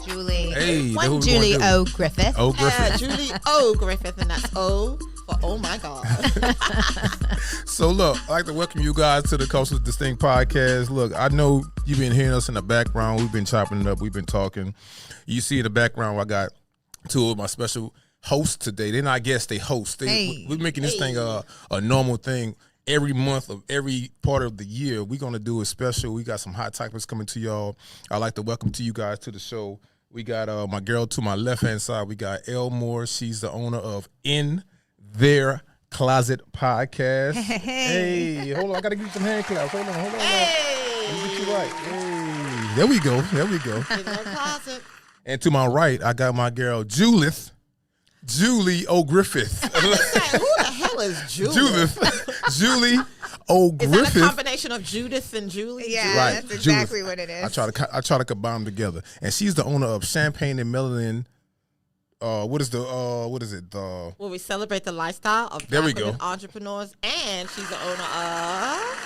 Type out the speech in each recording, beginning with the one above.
Julie. Hey, One Julie O. Griffith. Oh, Griffith. Julie O. Griffith, and that's O for oh my God. So look, I'd like to welcome you guys to the Culturally Distinct podcast. Look, I know you've been hearing us in the background. We've been chopping it up. We've been talking. You see in the background, I got two of my special hosts today. They're not guests, they host. We're making this thing a normal thing. Every month of every part of the year, we're going to do a special. We got some hot topics coming to y'all. I'd like to welcome to you guys to the show. We got my girl to my left-hand side. We got Elle Moore. She's the owner of In Their Closet podcast. Hey, hold on. I got to give you some hand claps. Hold on. Hey. Let me get you right. Hey. There we go. In their closet. And to my right, I got my girl, Julie O. Griffith. Who the hell is Julie O. Is Griffith. that a combination of Judith and Julie? Yeah, Right, that's exactly Judith. what it is. I try to combine them together, and she's the owner of Champagne and Melanin. What is it? Well, we celebrate the lifestyle of There we Black women go. entrepreneurs, and she's the owner of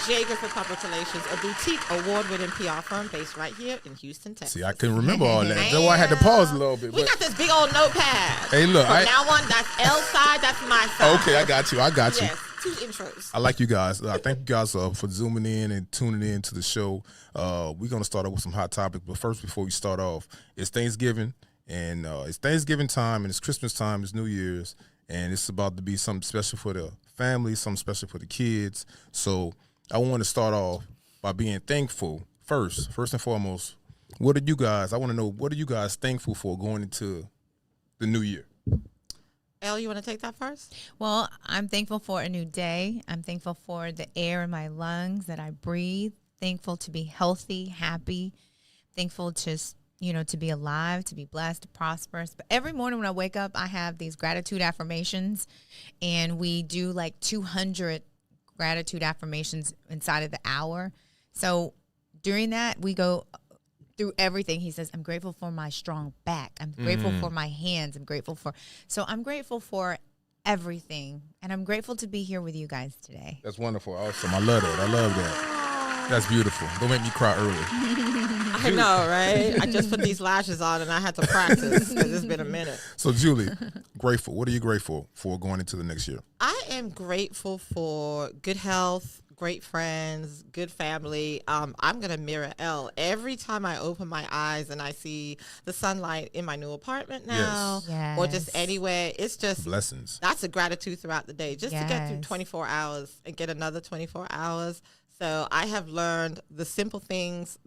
J. Griffith Public Relations, a boutique award-winning PR firm based right here in Houston, Texas. See, I couldn't remember all that. That's why I had to pause a little bit. We But, got this big old notepad. hey, look. From now on, that's L side, that's my side. Okay, I got you. Yes, 2 intros. I like you guys. Thank you guys for zooming in and tuning in to the show. We're going to start off with some hot topics. But first, before we start off, it's Thanksgiving. And it's Thanksgiving time, and it's Christmas time, it's New Year's. And it's about to be something special for the family, something special for the kids. So I want to start off by being thankful first and foremost. I want to know, what are you guys thankful for going into the new year? Elle, you want to take that first? Well, I'm thankful for a new day. I'm thankful for the air in my lungs that I breathe. Thankful to be healthy, happy. Thankful to be alive, to be blessed, prosperous. But every morning when I wake up, I have these gratitude affirmations, and we do like 200 gratitude affirmations inside of the hour. So during that, we go through everything. He says, I'm grateful for my strong back. I'm grateful for my hands. I'm grateful for everything. And I'm grateful to be here with you guys today. That's wonderful. Awesome. I love that. That's beautiful. Don't make me cry early. I know, right? I just put these lashes on and I had to practice because it's been a minute. So, Julie, grateful. What are you grateful for going into the next year? I am grateful for good health, great friends, good family. I'm going to mirror Elle. Every time I open my eyes and I see the sunlight in my new apartment now, Yes. or just anywhere, it's just Blessings. That's a gratitude throughout the day. Just to get through Yes. 24 hours and get another 24 hours. So I have learned the simple things,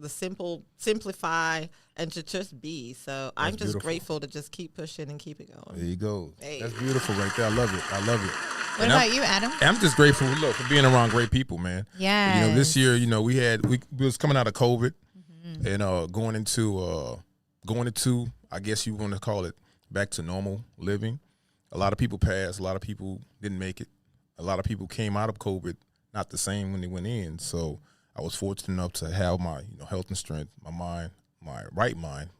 simplify, and to just be. So I'm just beautiful. grateful to just keep pushing and keep it going. There you go. Hey. That's beautiful right there. I love it. What about you, Adam? I'm just grateful, look, for being around great people, man. Yes. This year, we was coming out of COVID and going into, I guess you want to call it, back to normal living. A lot of people passed. A lot of people didn't make it. A lot of people came out of COVID not the same when they went in. So I was fortunate enough to have my health and strength, my mind, my right mind,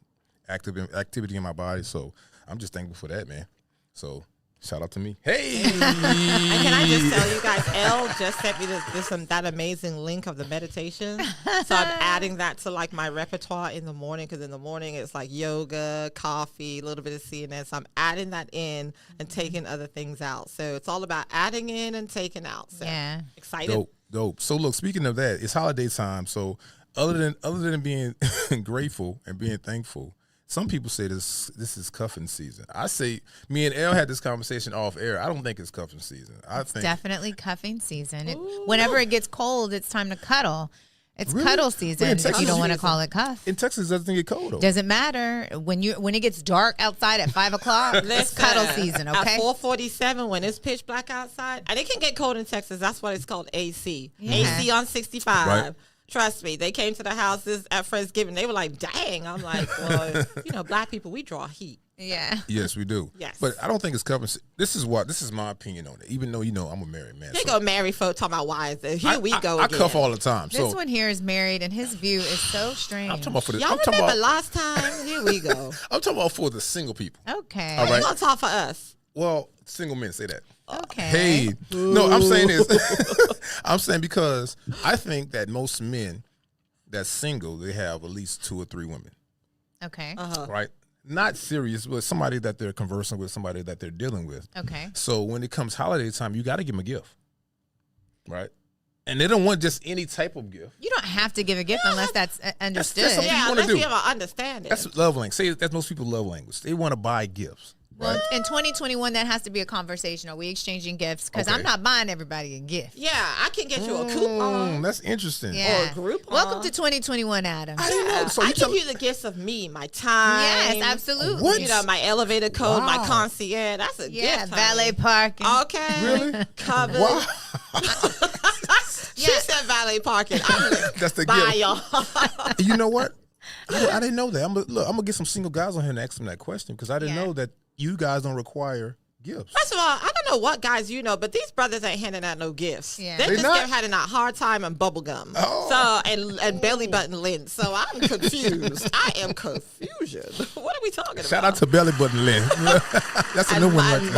activity in my body. So I'm just thankful for that, man. So shout out to me. Hey! And can I just tell you guys, Elle just sent me that amazing link of the meditation. So I'm adding that to like my repertoire in the morning, because in the morning it's like yoga, coffee, a little bit of CNN. So I'm adding that in and taking other things out. So it's all about adding in and taking out. So Yeah. excited. Dope. So look, speaking of that, it's holiday time. So other than being grateful and being thankful, some people say this is cuffing season. I say, me and Elle had this conversation off air. I don't think it's cuffing season. I think Definitely cuffing season. Whenever it gets cold, it's time to cuddle. It's cuddle season. in If Texas you don't want to season. call it cuff. in Texas it doesn't get cold though. Doesn't matter when it gets dark outside at 5 o'clock. It's Listen, cuddle season, okay? At 4:47 when it's pitch black outside, and it can get cold in Texas. That's why it's called AC. Yeah. AC on 65. Right. Trust me, they came to the houses at Friendsgiving. They were like, "Dang!" I'm like, "Well, black people, we draw heat." Yeah. Yes, we do. Yes. But I don't think it's cuffing season. This is my opinion on it. Even though I'm a married man. They so go marry folk talking about why is it? Here we go I again. cuff all the time. This So one here is married, and his view is so strange. I'm talking about for the Y'all I'm talking remember about, last time? Here we go. I'm talking about for the single people. Okay. All You right. gonna talk for us? Well, single men say that. Okay. Hey, no, I'm saying this. I'm saying because I think that most men that's single, they have at least 2 or 3 women. Okay. Right? Not serious, but somebody that they're conversing with, somebody that they're dealing with. Okay. So when it comes holiday time, you got to give them a gift. Right? And they don't want just any type of gift. You don't have to give a gift unless that's understood. That's something you wanna unless do. you have an understanding. That's love language. Say that's most people love language. They want to buy gifts. Well, Right? in 2021, that has to be a conversation. Are we exchanging gifts? Because Okay. I'm not buying everybody a gift. Yeah, I can get you a coupon That's interesting. Yeah. or a Groupon. Welcome to 2021, Adam. I didn't know. So I you give tell you the gifts of me, my time. Yes, absolutely. What? You know, my elevator code, my Wow. concierge. That's a Yeah, gift. valet honey. parking. Okay. Really? Covered. Wow. She said valet parking. I'm gonna That's the buy gift. y'all. You know what? I didn't know that. I'm gonna get some single guys on here and ask them that question because I didn't Yeah. know that you guys don't require gifts. First of all, I don't know what guys you know, but these brothers ain't handing out no gifts. Yeah. They're They just not? handing out hard time and bubble gum. Oh. So and belly button lint. So I'm confused. I am confusion. What are we talking about? Shout out to Belly Button Lynn. That's a and, new one. Right and there.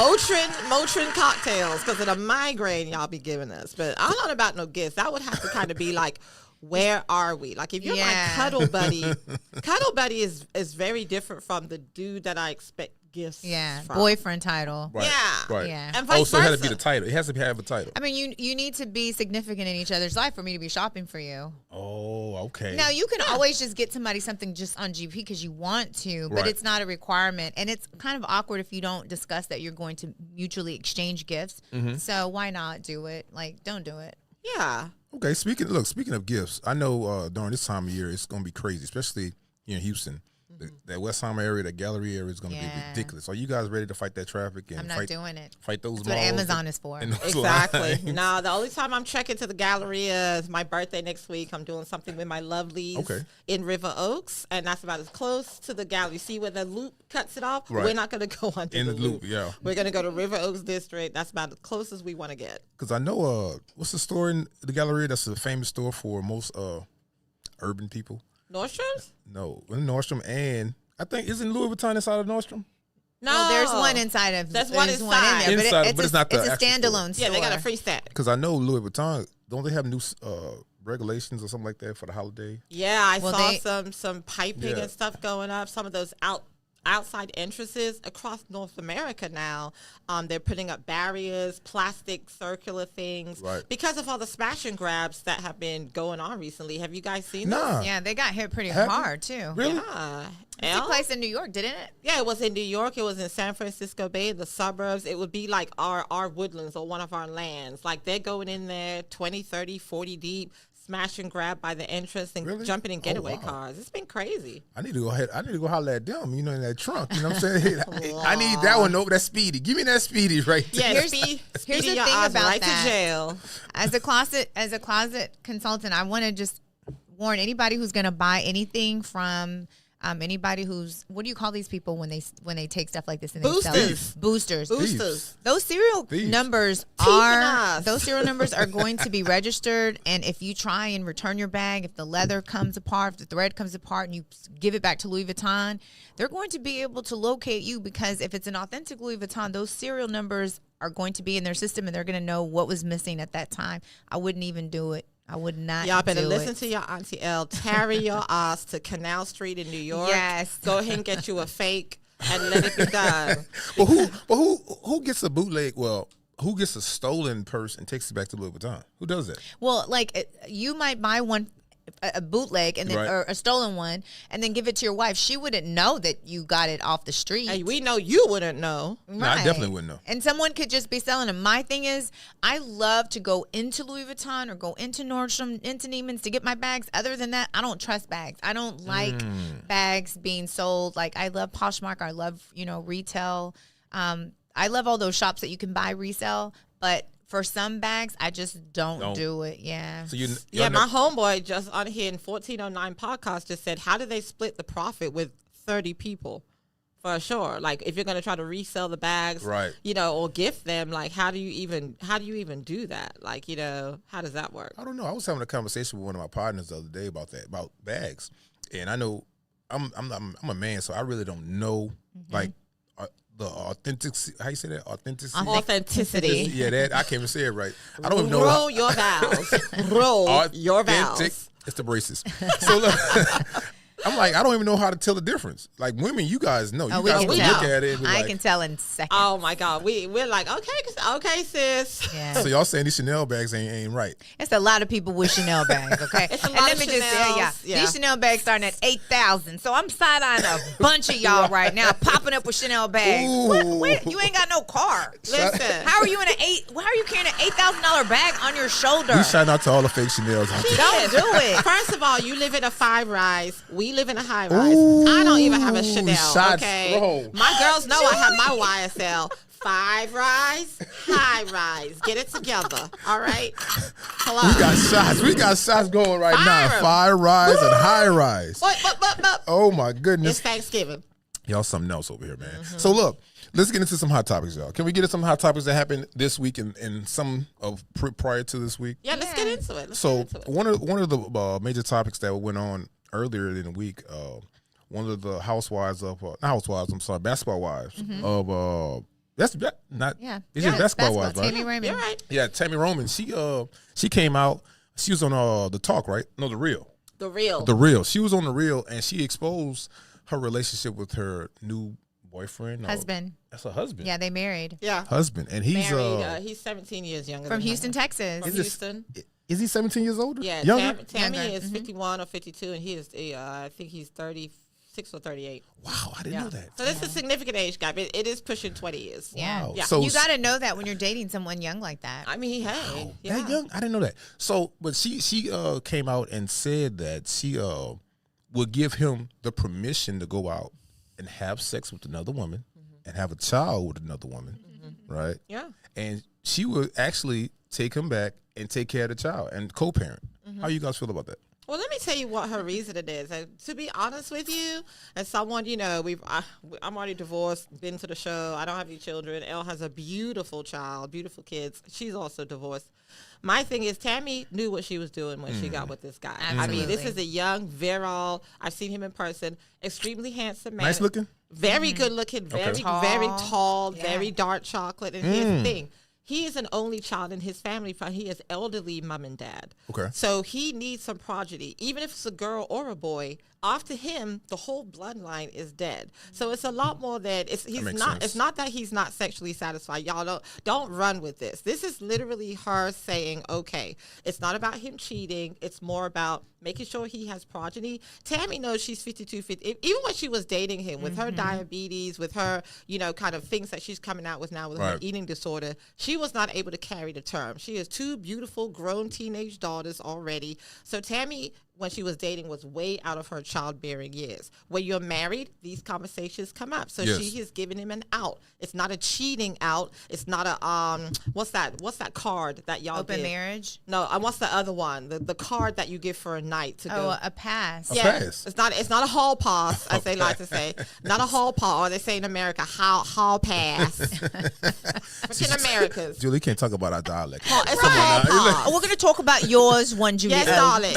Motrin cocktails because of the migraine y'all be giving us. But I'm not about no gifts. That would have to kind of be like, where are we? Like if you're my Yeah. cuddle buddy is very different from the dude that I expect gifts Yeah, from. boyfriend title. Right. Yeah. Right. Yeah. And vice So it has to versa. be the title. It has to have a title. I mean, you need to be significant in each other's life for me to be shopping for you. Oh, okay. Now, you can always just get somebody something just on GP because you want to, but Right. it's not a requirement. And it's kind of awkward if you don't discuss that you're going to mutually exchange gifts. Mm-hmm. So why not do it? Like, don't do it. Yeah. Okay, speaking of gifts, I know during this time of year it's going to be crazy, especially here in Houston. That Westheimer area, that gallery area is going to be Yeah. ridiculous. Are you guys ready to fight that traffic and I'm not doing it. fight those That's what malls Amazon is for. and those Exactly. lines? No, the only time I'm trekking to the Galleria is my birthday next week. I'm doing something with my lovelies Okay. in River Oaks, and that's about as close to the gallery. See where the loop cuts it off? Right. We're not going to go under In the the loop, yeah. We're going to go to River Oaks District. That's about as close as we want to get. Because I know what's the store in the gallery that's a famous store for most urban people? Nordstrom's? No, Nordstrom, and I think isn't Louis Vuitton inside of Nordstrom? No. Well, there's one inside of. There's one in inside. there, Inside, but it's not the It's a actual store. standalone store. Yeah, they got a free set. Because I know Louis Vuitton, don't they have new regulations or something like that for the holiday? Yeah, I Well, saw some piping Yeah. and stuff going up. Some of those outside entrances across North America now, they're putting up barriers, plastic circular things, Right. because of all the smash and grabs that have been going on recently. Have you guys seen Nah. Yeah, they got hit pretty Have you? hard too. Really? this? Yeah. It took place in New York, didn't it? Yeah, it was in New York. It was in San Francisco Bay, the suburbs. It would be like our woodlands or one of our lands. Like they're going in there 20, 30, 40 deep, smash and grab by the entrance and Really? jumping in Oh, getaway wow. cars. It's been crazy. I need to go ahead. I need to go holler at them. You know, in that trunk. You know what I'm saying? I need that one over that Speedy. Give me that Speedy right there. Yeah, Here's speedy the your thing eyes about right that. to jail. As a closet consultant, I want to just warn anybody who's going to buy anything from anybody who's, what do you call these people when they take stuff like this and they sell it? Boosters. Boosters. Boosters. Those serial Thieves. numbers Thieving are us. those serial numbers are going to be registered, and if you try and return your bag, if the leather comes apart, if the thread comes apart, and you give it back to Louis Vuitton, they're going to be able to locate you, because if it's an authentic Louis Vuitton, those serial numbers are going to be in their system, and they're going to know what was missing at that time. I wouldn't even do it. I would not. Y'all better do listen it. to your Auntie Elle. Tarry your ass to Canal Street in New York. Yes. Go ahead and get you a fake and let it be done. But who gets a bootleg? Well, who gets a stolen purse and takes it back to Louis Vuitton? Who does that? Well, like you might buy one, a bootleg, and then Right. or a stolen one, and then give it to your wife. She wouldn't know that you got it off the street. Hey, we know you wouldn't know. No, I definitely wouldn't know. And someone could just be selling them. My thing is, I love to go into Louis Vuitton or go into Nordstrom, into Neiman's to get my bags. Other than that, I don't trust bags. I don't like bags being sold. Like, I love Poshmark. I love, retail. I love all those shops that you can buy resell. But for some bags, I just don't do it. Yeah. So you Yeah, my homeboy just on here in 1409 podcast just said, how do they split the profit with 30 people? For sure. Like, if you're going to try to resell the bags, Right. or gift them, like, how do you even do that? Like, how does that work? I don't know. I was having a conversation with one of my partners the other day about that, about bags, and I know I'm a man, so I really don't know like the authentic. How you say that? Authenticity. Yeah, that I can't even say it right. I don't even know. Roll your vowels. Roll your vowels. It's the braces. So look, I'm like, I don't even know how to tell the difference. Like women, you guys know. You guys can look at it. And I like, can tell in seconds. Oh my God, we're like, okay, sis. Yeah. So y'all saying these Chanel bags ain't right? It's a lot of people with Chanel bags. Okay, It's a and lot let of me just tell y'all, Chanels, yeah. these Chanel bags starting at $8,000. So I'm side eyeing a bunch of y'all right now, popping up with Chanel bags. What? You ain't got no car. Listen, How are you How are you carrying an $8,000 bag on your shoulder? We shout out to all the fake Chanels out there. Don't do it. First of all, you live in a 5-rise. We live in a high-rise. I don't even have a Chanel. Shots Okay, thrown. my girls know I have my YSL. 5-rise, high-rise. Get it together. All right. Hello. We got shots going right now. Fire 'em. 5-rise and high-rise. But. Oh my It's goodness. Thanksgiving. Y'all something else over here, man. So look, let's get into some hot topics, y'all. Can we get into some hot topics that happened this week and some of prior to this week? Yeah, let's get into it. So one of the major topics that went on earlier in the week, one of the housewives of not housewives, I'm sorry, basketball wives of that's not it's just basketball wives, right? Tami Roman. You're right. Yeah, Tami Roman. She came out. She was on the Talk, right? No, the Real. The real. The Real. She was on the Real, and she exposed her relationship with her new boyfriend. Husband. That's her husband. Yeah, they married. Yeah. Husband, and he's Married. He's 17 years younger From than Houston, her. Texas. From Houston. Is he 17 years older? Yeah. Younger? Tammy Younger. is 51 or 52, and he is, I think he's 36 or 38. Wow, I didn't know that. So this is a significant age gap. It is pushing 20 years. Yeah. Wow. Yeah. So You got to know that when you're dating someone young like that. I mean, hey. Yeah. that young? I didn't know that. So, but she came out and said that she would give him the permission to go out and have sex with another woman and have a child with another woman, right? Yeah. And she would actually take him back and take care of the child and co-parent. How you guys feel about that? Well, let me tell you what her reason is. And to be honest with you, as someone, I'm already divorced, been to the show. I don't have any children. Elle has a beautiful child, beautiful kids. She's also divorced. My thing is, Tammy knew what she was doing when she got with this guy. I mean, this is a young, virile, I've seen him in person, extremely handsome man. Nice looking? Very good looking, very tall, very dark chocolate. And here's the thing. He is an only child in his family. He is elderly mom and dad. Okay. So he needs some progeny. Even if it's a girl or a boy, after him, the whole bloodline is dead. So it's a lot more than it's not that he's not sexually satisfied. Y'all don't run with this. This is literally her saying, okay, it's not about him cheating. It's more about making sure he has progeny. Tammy knows she's 52, 50. Even when she was dating him, with her diabetes, with her, kind of things that she's coming out with now with her eating disorder, she was not able to carry the term. She has 2 beautiful grown teenage daughters already. So Tammy, when she was dating, was way out of her childbearing years. When you're married, these conversations come up. So she has given him an out. It's not a cheating out. It's not a what's that card that y'all Open give? marriage? No, what's the other one? The card that you give for a night to go. Oh, a pass. pass. It's not a hall pass, as they like to say. Not a hall pass, or they say in America, hall pass. What's in Americas? Julie can't talk about our dialect. It's a hall pass. Oh, we're going to talk about yours one, Julie. Yes, darling.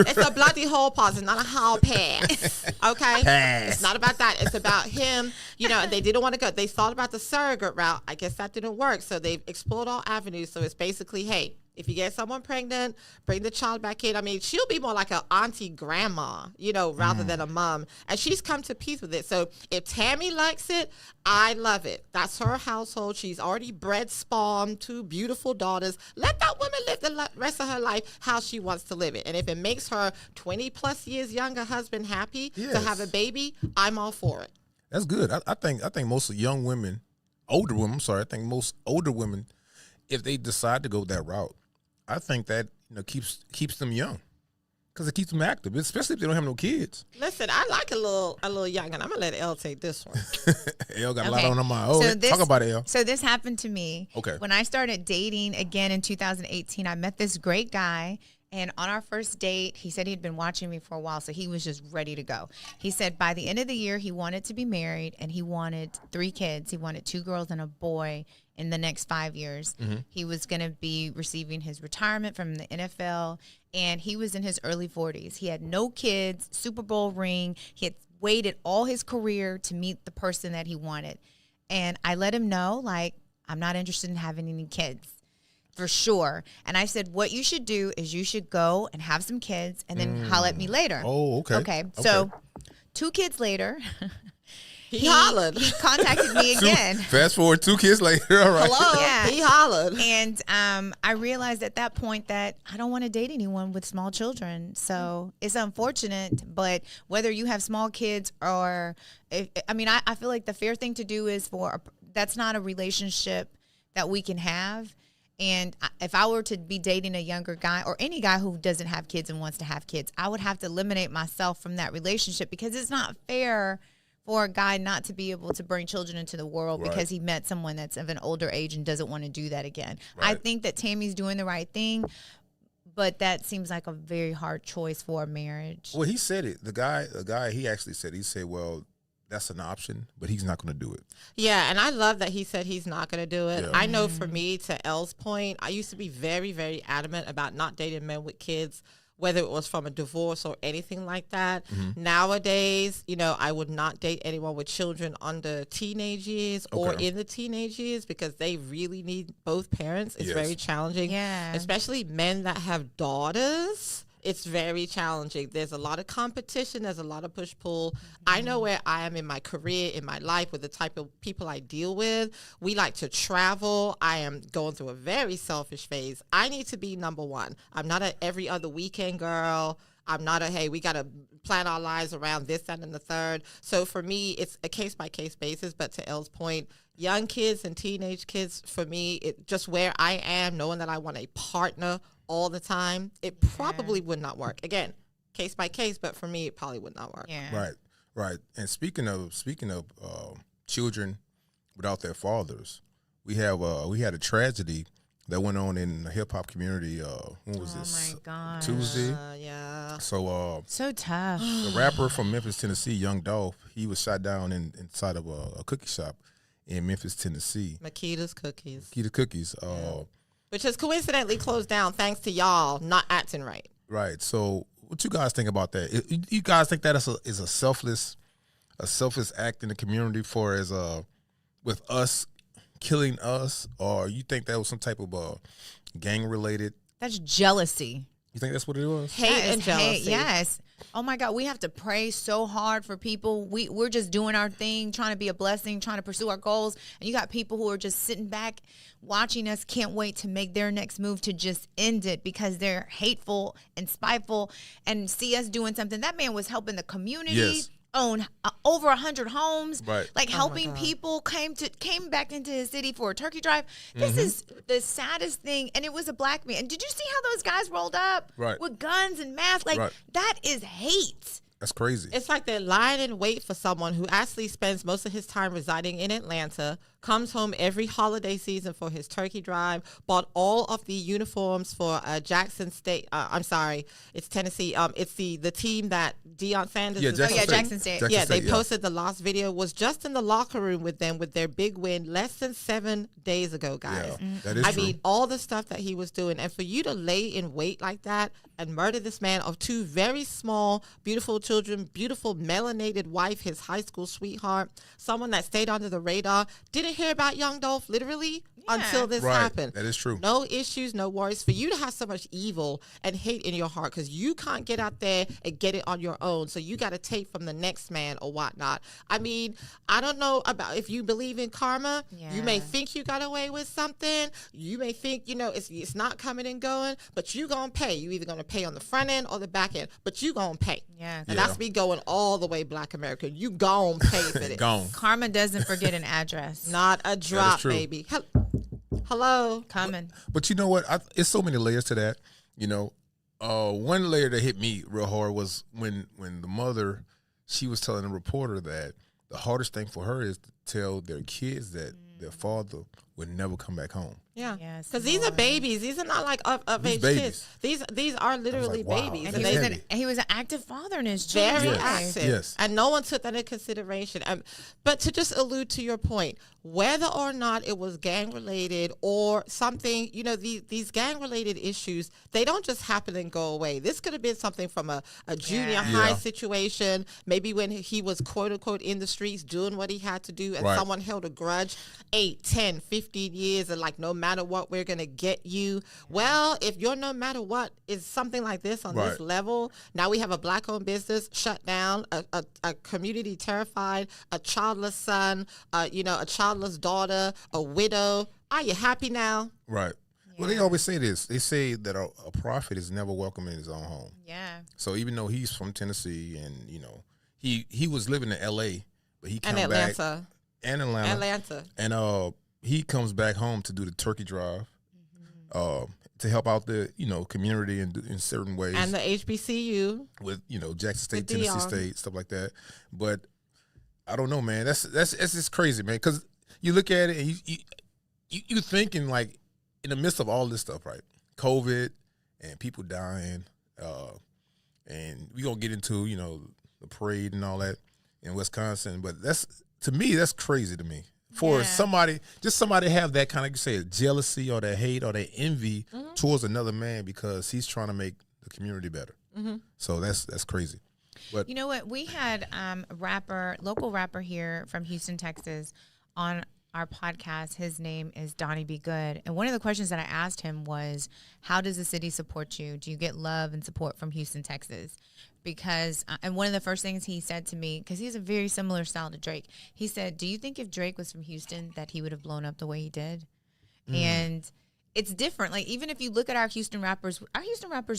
It's a bloody hall pass. It's not a hall pass. Okay? Pass. It's not about that. It's about him. They didn't want to go. They thought about the surrogate route. I guess that didn't work. So they've explored all avenues. So it's basically, hey, if you get someone pregnant, bring the child back in. I mean, she'll be more like an auntie grandma, rather than a mom. And she's come to peace with it. So if Tammy likes it, I love it. That's her household. She's already bred spawn 2 beautiful daughters. Let that woman live the rest of her life how she wants to live it. And if it makes her 20 plus years younger husband happy to have a baby, I'm all for it. That's good. I think most young women, older women, I think most older women, if they decide to go that route, I think that keeps them young, because it keeps them active, especially if they don't have no kids. Listen, I like a little young, and I'm gonna let Elle take this one. Elle got a lot on her mind. Talk about it, Elle. So this happened to me. Okay. When I started dating again in 2018, I met this great guy. And on our first date, he said he'd been watching me for a while, so he was just ready to go. He said by the end of the year, he wanted to be married, and he wanted 3 kids. He wanted 2 girls and a boy in the next 5 years. He was going to be receiving his retirement from the NFL, and he was in his early 40s. He had no kids, Super Bowl ring. He had waited all his career to meet the person that he wanted. And I let him know, like, I'm not interested in having any kids. For sure. And I said, what you should do is you should go and have some kids and then holler at me later. Oh, okay. Okay. So 2 kids later, he hollered. He contacted me again. Fast forward 2 kids later. All right. Hello. Yeah. He hollered. And I realized at that point that I don't want to date anyone with small children. So it's unfortunate, but whether you have small kids or, I feel like the fair thing to do is that's not a relationship that we can have. And if I were to be dating a younger guy or any guy who doesn't have kids and wants to have kids, I would have to eliminate myself from that relationship because it's not fair for a guy not to be able to bring children into the world because he met someone that's of an older age and doesn't want to do that again. Right. I think that Tami's doing the right thing, but that seems like a very hard choice for a marriage. Well, he said it. The guy, he actually said, well, that's an option, but he's not going to do it. Yeah, and I love that he said he's not going to do it. Yeah. I know for me, to Elle's point, I used to be very, very adamant about not dating men with kids, whether it was from a divorce or anything like that. Mm-hmm. Nowadays, I would not date anyone with children under teenage years or in the teenage years because they really need both parents. It's very challenging, especially men that have daughters. It's very challenging. There's a lot of competition. There's a lot of push-pull. I know where I am in my career, in my life, with the type of people I deal with. We like to travel. I am going through a very selfish phase. I need to be number one. I'm not a every other weekend girl. I'm not a, hey, we got to plan our lives around this, that, and the third. So for me, it's a case-by-case basis. But to Elle's point, young kids and teenage kids, for me, it just where I am, knowing that I want a partner all the time, it probably would not work. Again, case by case, but for me, it probably would not work. Yeah. Right. And speaking of children without their fathers, we had a tragedy that went on in the hip hop community. When was this? Oh my God. Tuesday. Yeah. So tough. The rapper from Memphis, Tennessee, Young Dolph, he was shot down inside of a cookie shop in Memphis, Tennessee. Makita's Cookies. Which has coincidentally closed down thanks to y'all not acting right. Right. So what you guys think about that? You guys think that is a selfless act in the community with us killing us, or you think that was some type of gang related? That's jealousy. You think that's what it was? Hate and jealousy. Yes. Oh my God, we have to pray so hard for people. We're just doing our thing, trying to be a blessing, trying to pursue our goals. And you got people who are just sitting back, watching us, can't wait to make their next move to just end it because they're hateful and spiteful and see us doing something. That man was helping the community. Yes. Own over 100 homes, right? Like helping people came back into his city for a turkey drive. This is the saddest thing, and it was a black man. And did you see how those guys rolled up with guns and masks? Like that is hate. That's crazy. It's like they're lying in wait for someone who actually spends most of his time residing in Atlanta, comes home every holiday season for his turkey drive, bought all of the uniforms for Jackson State. I'm sorry, it's Tennessee. It's the team that Deion Sanders is. Jackson State. They posted the last video, was just in the locker room with them with their big win less than 7 days ago, guys. Yeah, that is true. I mean, all the stuff that he was doing. And for you to lay in wait like that and murder this man of 2 very small, beautiful children, beautiful melanated wife, his high school sweetheart, someone that stayed under the radar, didn't hear about Young Dolph literally until this happened. That is true. No issues, no worries. For you to have so much evil and hate in your heart because you can't get out there and get it on your own, so you got to take from the next man or whatnot. I mean, I don't know about if you believe in karma. Yeah. You may think you got away with something. You may think, it's not coming and going, but you going to pay. You either going to pay on the front end or the back end, but you going to pay. Yeah. And that's me going all the way Black American. You gon' pay for this. Karma doesn't forget an address. Not a drop, baby. Hello. Coming. But you know what? It's so many layers to that. One layer that hit me real hard was when the mother, she was telling the reporter that the hardest thing for her is to tell their kids that their father would never come back home. Yeah, Yes, because these are Lord. babies. These are not like of These age babies. kids. These are literally wow, babies. And that's And heavy. he was an active father in his very children's Yes. life. active. Yes. And no one took that into consideration. But to just allude to your point, whether or not it was gang related or something, these gang related issues, they don't just happen and go away. This could have been something from a junior Yeah. high Yeah. situation, maybe when he was quote unquote in the streets doing what he had to do, and Right. someone held a grudge 8, 10, 15 years, and like, no matter what, we're going to get you. Well, if you're no matter what is something like this on this Right. level, now we have a black-owned business shut down, a community terrified, a childless son, a childless daughter, a widow. Are you happy now? Right. Well, they always say this. They say that a prophet is never welcome in his own home. Yeah. So even though he's from Tennessee and he was living in L.A., but he came And back Atlanta. Atlanta, and he comes back home to do the turkey drive, to help out the community in certain ways, And the HBCU. with Jackson State, With Tennessee Dion. State, stuff like that. But I don't know, man. That's just crazy, man. Because you look at it and you thinking like in the midst of all this stuff, right? COVID and people dying, and we gonna get into the parade and all that in Wisconsin. But to me that's crazy to me. For Yeah. somebody have that kind of, you say, jealousy or that hate or that envy towards another man because he's trying to make the community better. So that's crazy. But You know what? We had local rapper here from Houston, Texas, on our podcast. His name is Donnie Be Good. And one of the questions that I asked him was, how does the city support you? Do you get love and support from Houston, Texas? Because, and one of the first things he said to me, because he has a very similar style to Drake, he said, do you think if Drake was from Houston that he would have blown up the way he did? And it's different. Like, even if you look at our Houston rappers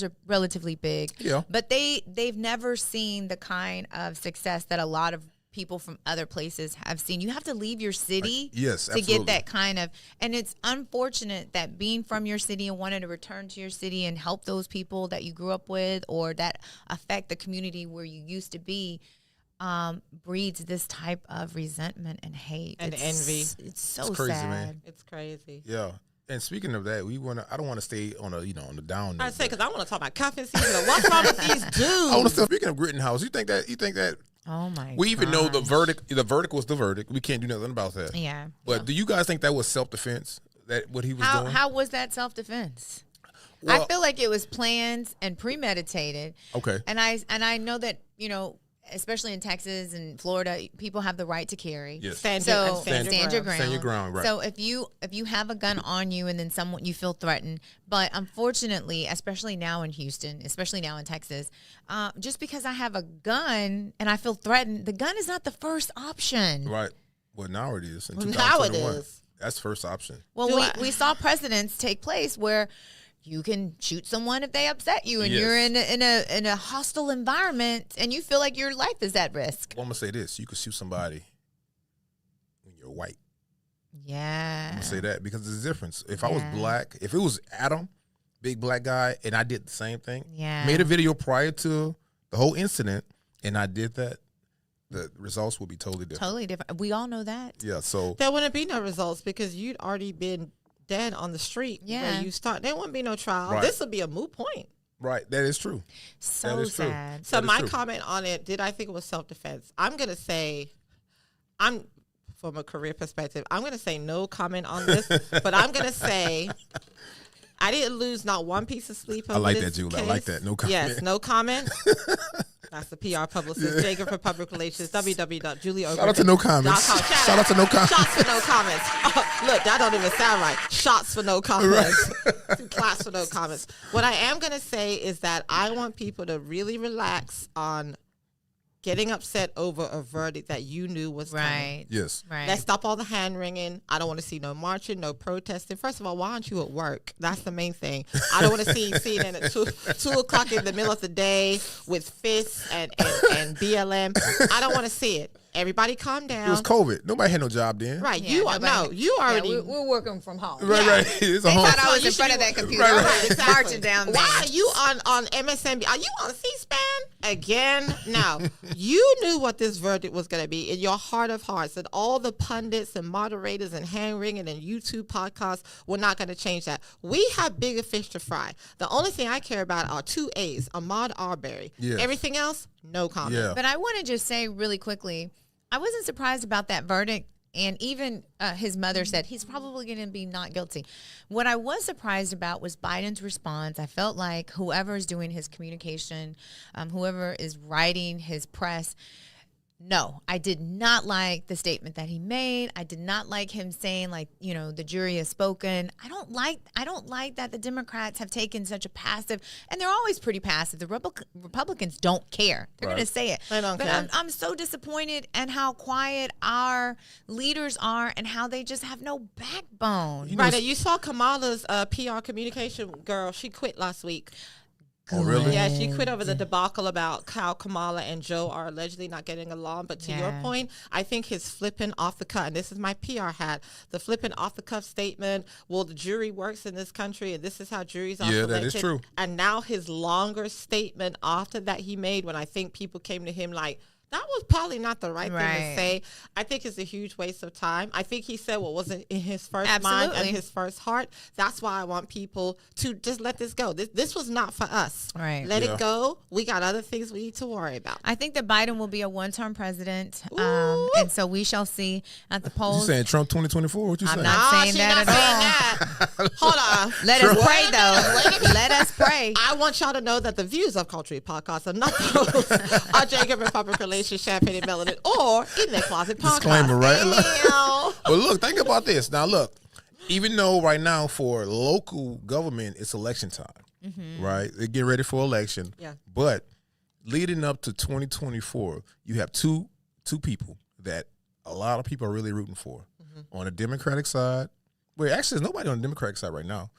are relatively big. Yeah. But they've never seen the kind of success that a lot of people from other places have seen. You have to leave your city Yes, to absolutely. get that kind of, and it's unfortunate that being from your city and wanting to return to your city and help those people that you grew up with or that affect the community where you used to be, breeds this type of resentment and hate And envy. It's so It's crazy, sad. man. It's crazy. yeah. And speaking of that, I don't want to stay on on the down note. I say, because I want to talk about cuffing season. And what's wrong with these dudes? I want to say, speaking of Rittenhouse, you think that Oh my! we even know the gosh. verdict? The verdict was the verdict. We can't do nothing about that. Yeah. But do you guys think that was self-defense? That what he was doing? How was that self-defense? Well- I feel like it was planned and premeditated. Okay. And I know that, especially in Texas and Florida, people have the right to carry. Yes. Stand So your stand your ground. Stand your ground, right. So if you have a gun on you and then you feel threatened, but unfortunately, especially now in Houston, especially now in Texas, just because I have a gun and I feel threatened, the gun is not the first option. Right. Well, now it is. In Well, now it 2021. is. That's first option. Well, Do I- we saw precedents take place where you can shoot someone if they upset you, and Yes. you're in a hostile environment, and you feel like your life is at risk. Well, I'm gonna say this: you could shoot somebody when you're white. Yeah, I'm gonna say that because there's a difference. If I was Yeah. black, if it was Adam, big black guy, and I did the same thing, Yeah. made a video prior to the whole incident, and I did that, the results would be totally different. totally different. We all know that. Yeah. So There wouldn't be no results because you'd already been dead on the street Yeah. where you start. There wouldn't be no trial. Right. This would be a moot point. right, that is true. So is true. sad. So That is my true. comment on it, did I think it was self-defense? I'm going to say, from a career perspective, I'm going to say no comment on this, but I'm going to say I didn't lose not one piece of sleep over I like this that, Julie. I case. like that. No comment. Yes, no comment. That's the PR publicist, Jacob for Public Relations, www.julieoverman.com. Shout out to no comments. Shout out to no comments. Shots for no comments. Oh, look, that don't even sound right. Shots for no comments. Class for no comments. What I am going to say is that I want people to really relax on getting upset over a verdict that you knew was coming. Right. Yes. Right. Let's stop all the hand wringing. I don't want to see no marching, no protesting. First of all, why aren't you at work? That's the main thing. I don't want to see CNN at 2 o'clock in the middle of the day with fists and BLM. I don't want to see it. Everybody calm down. It was COVID. Nobody had no job then. Right. Yeah, you are nobody- you already. we're working from home. Right. Yeah. Right. It's a They home. thought I was You in should front be- of that computer. Right, Right, right. Exactly. Marching down there. Why are you on MSNBC? Are you on C-SPAN? Again, now, you knew what this verdict was going to be in your heart of hearts, and all the pundits and moderators and hand-wringing and YouTube podcasts were not going to change that. We have bigger fish to fry. The only thing I care about are 2 A's, Ahmaud Arbery. Yes. Everything else, no comment. Yeah. But I want to just say really quickly, I wasn't surprised about that verdict. And even his mother said he's probably going to be not guilty. What I was surprised about was Biden's response. I felt like whoever is doing his communication, whoever is writing his press, no, I did not like the statement that he made. I did not like him saying, like, you know, the jury has spoken. I don't like that the Democrats have taken such a passive, and they're always pretty passive. The Republicans don't care. They're going to say it. They don't care. I'm so disappointed in how quiet our leaders are and how they just have no backbone. Right. You saw Kamala's PR communication girl. She quit last week. Oh, really? Yeah, she quit over the debacle about how Kamala and Joe are allegedly not getting along. But to your point, I think his flipping off the cuff, and this is my PR hat, the flipping off the cuff statement, well, the jury works in this country, and this is how juries are selected. That is true. And now his longer statement after that he made, when I think people came to him like, that was probably not the right thing to say. I think it's a huge waste of time. I think he said what wasn't in his first mind and his first heart. That's why I want people to just let this go. This was not for us. Right. Let it go. We got other things we need to worry about. I think that Biden will be a one-term president, and so we shall see at the polls. You saying Trump 2024? What you saying? I'm not saying that at all. Hold on. Let us pray, though. Let us pray. I want y'all to know that the views of Culture Podcast are not those of Jacob and Public Relations, Champagne and Melanin, or In Their Closet Podcast. Disclaimer, right? Well, look, think about this. Now, look, even though right now for local government, it's election time, right? They get ready for election. Yeah. But leading up to 2024, you have two people that a lot of people are really rooting for. On the Democratic side, well, actually, there's nobody on the Democratic side right now.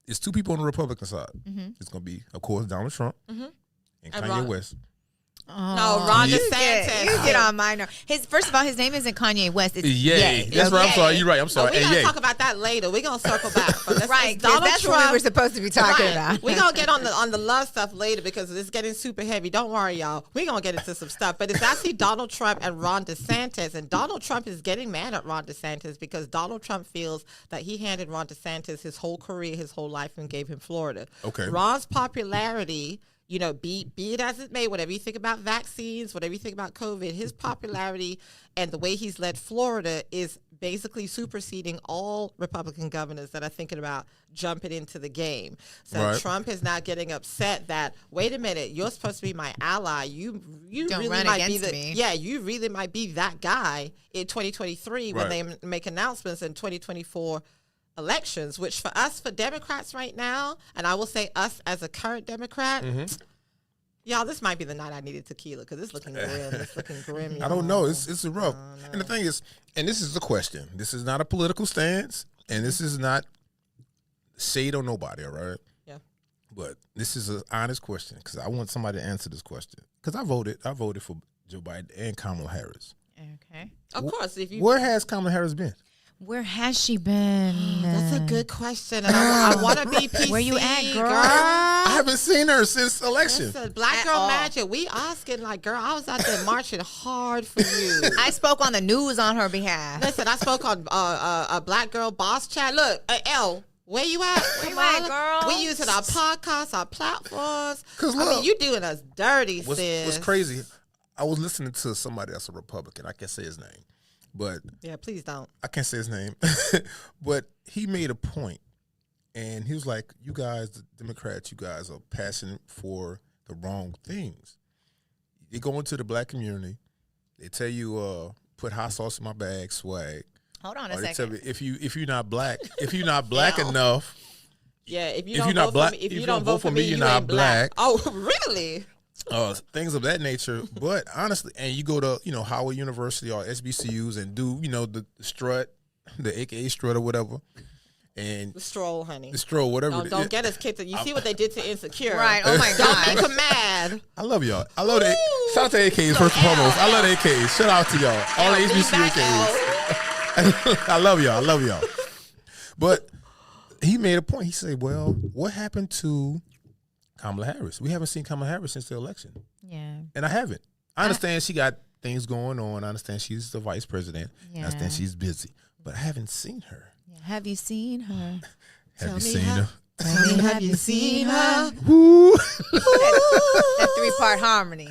It's 2 people on the Republican side. It's going to be, of course, Donald Trump and Kanye West. no, Ron DeSantis. You get on my nerve. First of all, his name isn't Kanye West. It's Ye. That's right. I'm sorry. You're right. I'm sorry. We're going to talk about that later. We're going to circle back. But Right. Donald That's Trump. what we were supposed to be talking about. We're going to get on the love stuff later because it's getting super heavy. Don't worry, y'all. We're going to get into some stuff. But it's actually Donald Trump and Ron DeSantis. And Donald Trump is getting mad at Ron DeSantis because Donald Trump feels that he handed Ron DeSantis his whole career, his whole life, and gave him Florida. Okay. Ron's popularity, you know, be it as it may, whatever you think about vaccines, whatever you think about COVID, his popularity and the way he's led Florida is basically superseding all Republican governors that are thinking about jumping into the game. So Trump is now getting upset that, wait a minute, you're supposed to be my ally. You Don't really run might be against me. Yeah, you really might be that guy in 2023 when Right. they make announcements in 2024 elections, which for us, for Democrats right now, and I will say us as a current Democrat, y'all, this might be the night I needed tequila because it's looking grim. It's looking grim. I don't know. It's rough. And the thing is, and this is the question. This is not a political stance, and this is not shade on nobody, all right? Yeah. But this is an honest question because I want somebody to answer this question. Because I voted for Joe Biden and Kamala Harris. Okay. Of course, if you Where has Kamala Harris been? Where has she been? That's a good question. And I want to be PC. Where you at, girl? I haven't seen her since election. Listen, Black Girl Magic. We asking like, girl, I was out there marching hard for you. I spoke on the news on her behalf. Listen, I spoke on a Black Girl Boss Chat. Look, Elle, where you at? Where you at, girl? We using our podcasts, our platforms. 'Cause I mean, look, you doing us dirty, sis. What's crazy, I was listening to somebody that's a Republican. I can't say his name. But Yeah, please don't. I can't say his name. But he made a point, and he was like, you guys, the Democrats, you guys are passionate for the wrong things. You go into the black community, they tell you, put hot sauce in my bag, swag. Hold on a Or they second. tell me, if you're not black, enough, Yeah, if you If don't you're not vote black- for me, if if you don't vote for me, you're you not ain't black. black. Oh, really? things of that nature. But honestly, and you go to, Howard University or SBCUs and do, the strut, the AKA strut or whatever. And The stroll, honey. the stroll, whatever. Don't get us kicked. You see what they did to Insecure. Right. Oh, my Don't God. make them mad. I love y'all. I love the shout out to AKs first and foremost. I love the AKs. Shout out to y'all. All the Lean HBCU back, AKs. I love y'all. But he made a point. He said, well, what happened to Kamala Harris. We haven't seen Kamala Harris since the election. Yeah. And I haven't. I understand she got things going on. I understand she's the vice president. Yeah. I understand she's busy. But I haven't seen her. Yeah. Have you seen her? Have you seen her? Tell me, have you seen her? Woo. That 3-part harmony.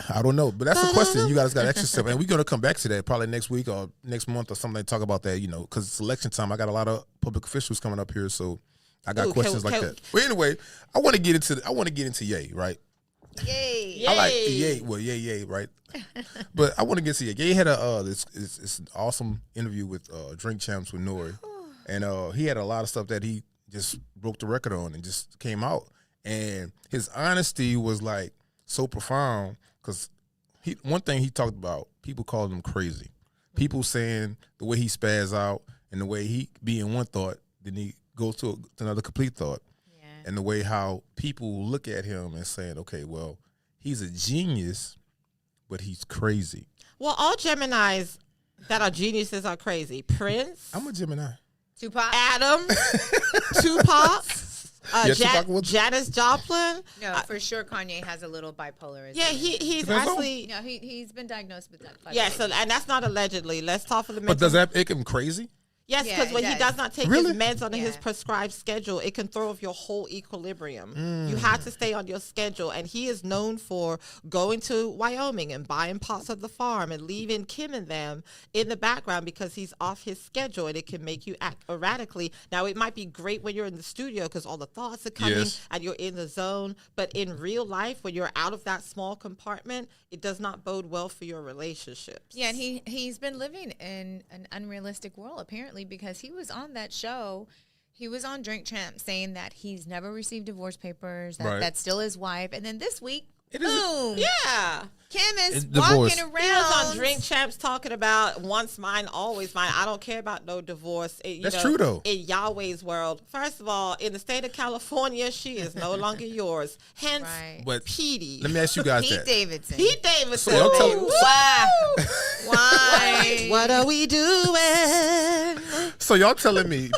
I don't know, but that's a question. You guys got extra stuff, and we're gonna come back to that probably next week or next month or something. Talk about that, because it's election time. I got a lot of public officials coming up here, so I got questions like that. But anyway, I want to get into Ye, right? Yay! I like Ye. Well, Ye, right? But I want to get to Ye. Ye had this awesome interview with Drink Champs with Nori, and he had a lot of stuff that he just broke the record on and just came out, and his honesty was like so profound. Because one thing he talked about, people called him crazy. People saying the way he spaz out and the way he be in one thought, then he goes to another complete thought. Yeah. And the way how people look at him and saying, okay, well, he's a genius, but he's crazy. Well, all Geminis that are geniuses are crazy. Prince. I'm a Gemini. Tupac. Adam. Tupac. Janis Joplin. No, for sure Kanye has a little bipolarism. Yeah, he's actually. No, he's been diagnosed with that. Yeah, and that's not allegedly. Let's talk for the. But does that make him crazy? Yes, because when he does not take really? his meds on his prescribed schedule, it can throw off your whole equilibrium. You have to stay on your schedule. And he is known for going to Wyoming and buying parts of the farm and leaving Kim and them in the background because he's off his schedule and it can make you act erratically. Now, it might be great when you're in the studio because all the thoughts are coming and you're in the zone. But in real life, when you're out of that small compartment, it does not bode well for your relationships. Yeah, and he's been living in an unrealistic world, apparently, because he was on that show. He was on Drink Champ saying that he's never received divorce papers, that that's still his wife. And then this week, boom. Yeah. Kim is walking around. He was on Drink Champs talking about once mine, always mine. I don't care about no divorce. That's true, though. In Yahweh's world. First of all, in the state of California, she is no longer yours. Hence, Petey. Let me ask you guys Pete Davidson. Pete Davidson. So Why? What are we doing? So y'all telling me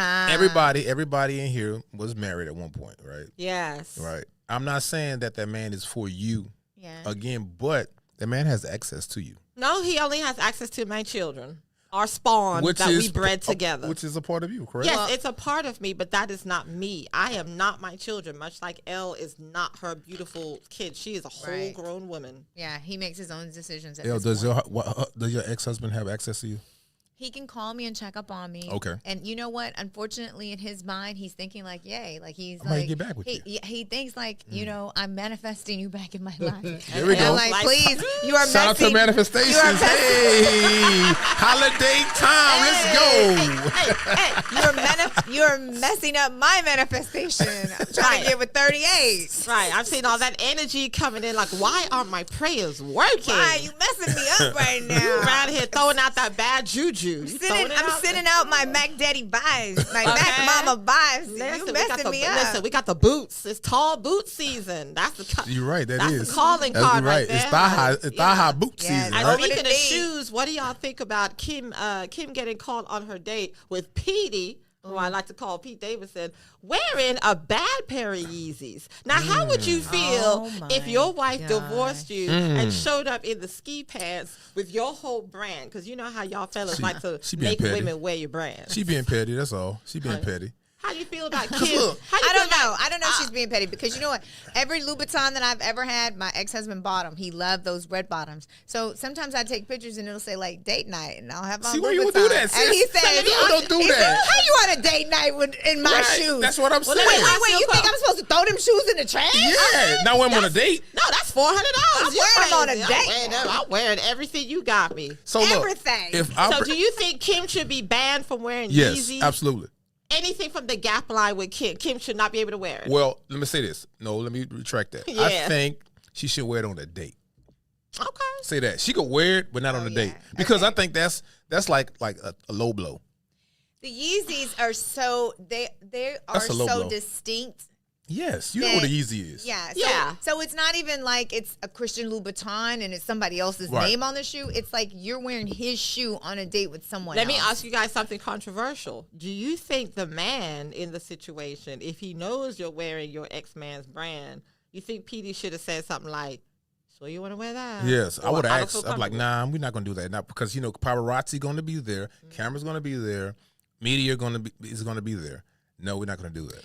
everybody in here was married at one point, right? Yes. Right. I'm not saying that man is for you. Yeah. Again, but that man has access to you. No, he only has access to my children. Our spawn that we bred together. Which is a part of you, correct? Yes, it's a part of me, but that is not me. I am not my children, much like Elle is not her beautiful kid. She is a whole grown woman. Yeah, he makes his own decisions at Elle, this point. does your ex-husband have access to you? He can call me and check up on me. Okay. And you know what? Unfortunately, in his mind, he's thinking like, yay. Like, he's I might get back with you. He thinks like, I'm manifesting you back in my life. There we go. I'm like, please, you are shout out to manifestations. Hey, holiday time. Let's go. You're messing up my manifestation. I'm trying to get with 38. Right. I've seen all that energy coming in. Like, why aren't my prayers working? Why are you messing me up right now? You around here throwing out that bad juju. I'm sending out my Mac Daddy vibes, my Mac Mama vibes. You messing me up. Listen, we got the boots. It's tall boot season. That's the. You're right. That's the calling card right there. It's thigh high boot season. And speaking of shoes, what do y'all think about Kim getting caught on her date with Petey, who I like to call Pete Davidson, wearing a bad pair of Yeezys? Now, how would you feel if your wife divorced you and showed up in the ski pants with your whole brand? Because you know how y'all fellas like to make women wear your brand. She being petty, that's all. She being petty. How do you feel about Kim? I don't know. I don't know if she's being petty because you know what? Every Louboutin that I've ever had, my ex-husband bought them. He loved those red bottoms. So sometimes I take pictures and it'll say like date night, and I'll have my See where you would do that? And he says, don't do that. How you on a date night in my shoes? That's what I'm saying. Wait. You think I'm supposed to throw them shoes in the trash? Yeah. Now when I'm on a date. No, that's $400. I'm wearing them on a date. I'm wearing everything you got me. So everything. So do you think Kim should be banned from wearing Yeezys? Yes, absolutely. Anything from the Gap line with Kim should not be able to wear it. Well, let me say this. No, let me retract that. Yeah. I think she should wear it on a date. Okay. Say that. She could wear it, but not on a date. Because I think that's like a low blow. The Yeezys are so they are so distinct Yes, you know what a Yeezy is. Yeah. Yeah. So it's not even like it's a Christian Louboutin and it's somebody else's name on the shoe. It's like you're wearing his shoe on a date with someone else. Let me ask you guys something controversial. Do you think the man in the situation, if he knows you're wearing your ex-man's brand, you think PD should have said something like, so you want to wear that? Yes, I would don't ask. feel I'm like, nah, we're not going to do that. Not because, paparazzi going to be there. Camera's going to be there. Media is going to be there. No, we're not going to do that.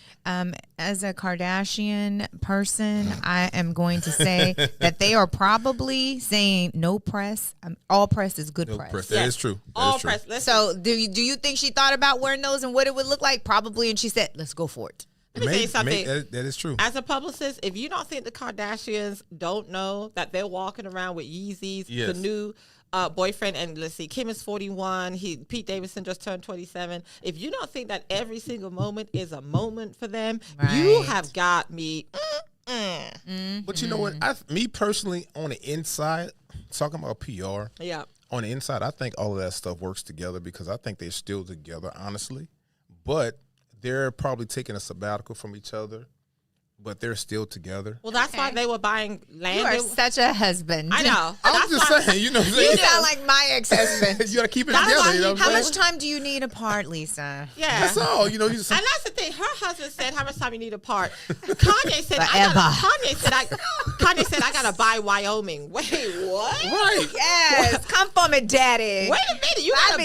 As a Kardashian person, I am going to say that they are probably saying no press. All press is good press. Press. That is true. That All is true. press. So do you think she thought about wearing those and what it would look like? Probably, and she said, let's go for it. Let me tell you something. That is true. As a publicist, if you don't think the Kardashians don't know that they're walking around with Yeezys, the new boyfriend, and let's see, Kim is 41. Pete Davidson just turned 27. If you don't think that every single moment is a moment for them, you have got me. But you know what? Me personally, on the inside, talking about PR, on the inside, I think all of that stuff works together because I think they're still together, honestly. But they're probably taking a sabbatical from each other. But they're still together. Well, that's why they were buying land. You are such a husband. I know. I'm just saying, You sound like my ex-husband. You got to keep it together. How much time do you need apart, Lisa? Yeah. That's all. And that's the thing. Her husband said, how much time you need apart? Kanye said, Kanye said, I got to buy Wyoming. Wait, what? Right. Yes. Come for me, daddy. Wait a minute. You got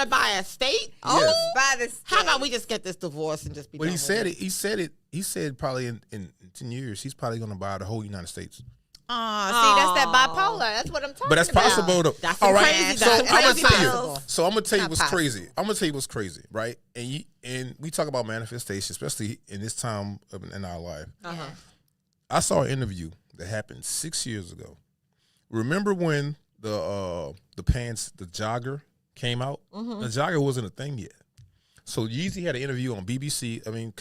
to buy a state? Oh, buy the state. How about we just get this divorce and just be done Well, with it? He said probably in 10 years, he's probably going to buy the whole United States. See, that's that bipolar. That's what I'm talking about. But that's possible. That's all right. crazy. So That's I'm going to tell possible. you. So I'm going to tell you what's crazy. I'm going to tell you what's crazy, right? And we talk about manifestation, especially in this time in our life. I saw an interview that happened 6 years ago. Remember when the pants, the jogger came out? The jogger wasn't a thing yet. So Yeezy had an interview on BBC, in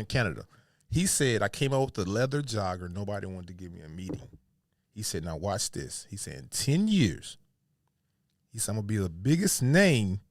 Canada. He said, I came out with the leather jogger. Nobody wanted to give me a meeting. He said, now watch this. He said, in 10 years, he said, I'm going to be the biggest name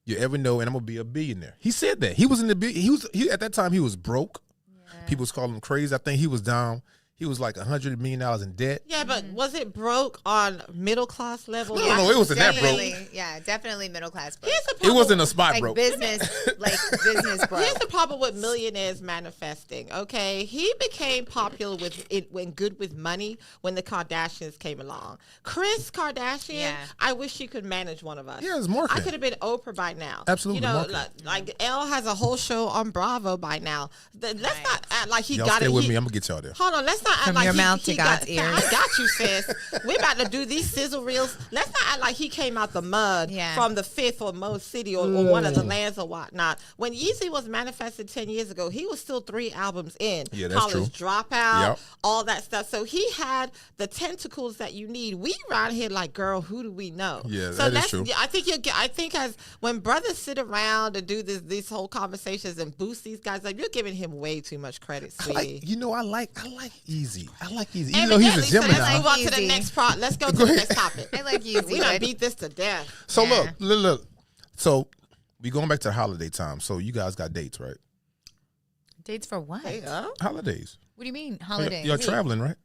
you ever know, and I'm going to be a billionaire. He said that. He was in the at that time, he was broke. Yeah. People was calling him crazy. I think he was down. He was like $100 million in debt. Yeah, but was it broke on middle class level? No, it wasn't that broke. Yeah, definitely middle class broke. It wasn't a spot like broke. Business broke. Here's the problem with millionaires manifesting. Okay, he became popular with it when good with money when the Kardashians came along. Kris Kardashian, I wish she could manage one of us. Yeah, it's marketing. I could have been Oprah by now. Absolutely, like Elle has a whole show on Bravo by now. Let's not act like he y'all got stay it. with me. I'm gonna get y'all there. Hold on, let's not act From like your mouth to God's ears. I got you, sis. We're about to do these sizzle reels. Let's not act like he came out the mud from the fifth or most city or one of the lands or whatnot. When Yeezy was manifested 10 years ago, he was still 3 albums in. Yeah, that's College true. Dropout, all that stuff. So he had the tentacles that you need. We around here like, girl, who do we know? Yeah, so that is true. I think as when brothers sit around and do these whole conversations and boost these guys up, you're giving him way too much credit, sweetie. I like Yeezy. I like Yeezy. Even though he's a Gemini. Let's move on to the next part. Let's go to the next topic. I like Yeezy. We done beat this to death. So look. So we going back to holiday time. So you guys got dates, right? Dates for what? Holidays. What do you mean holidays? You're traveling, right?